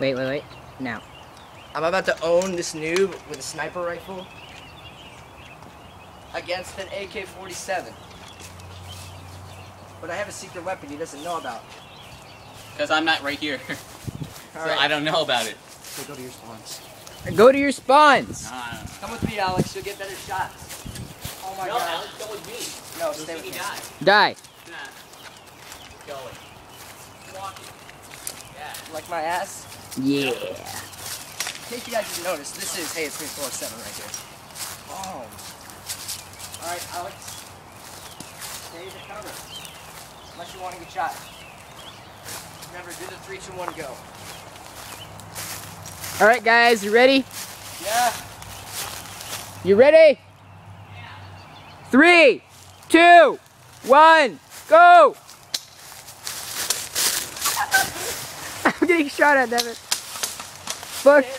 Wait. Now. I'm about to own this noob with a sniper rifle against an AK-47. But I have a secret weapon he doesn't know about. Because I'm not right here. So I don't know about it. So go to your spawns. Go to your spawns. Come with me, Alex. You'll get better shots. Oh my god. Alex, go with me. No, stay with me. Die. Nah. Going. Walking. Yeah. Like my ass? Yeah. In case you guys didn't notice, this is, hey, it's 347 right here. Oh. Alright, Alex. Stay the cover. Unless you want to get shot. Remember, do the 3, 2, 1, go. Alright guys, you ready? Yeah. You ready? Yeah. 3, 2, 1, go! I'm getting shot at, damn it. Fuck. Alex.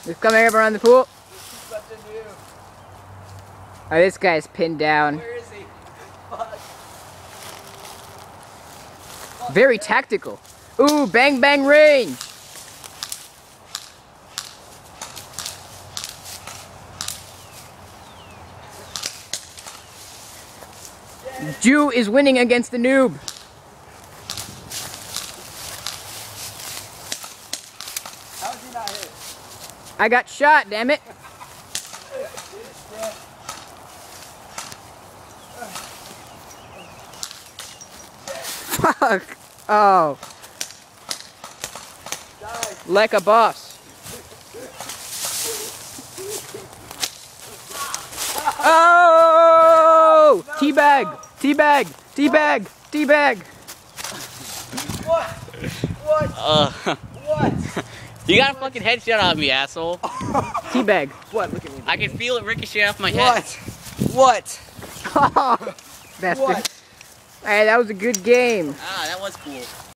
Just coming up around the pool. What's left to do? Oh, this guy's pinned down. Where is he? Fuck. Very tactical. Ooh, bang bang range. Jew is winning against the noob. How is he not hit? I got shot, damn it. Fuck. Oh. Like a boss. Oh! No, Teabag! no. Teabag! Teabag! Teabag! What? What? What? You got a fucking headshot on me, asshole. Teabag. What? Look at me. I can feel it ricochet off my head. What? Oh, bastard. What? Alright, that was a good game. Ah, that was cool.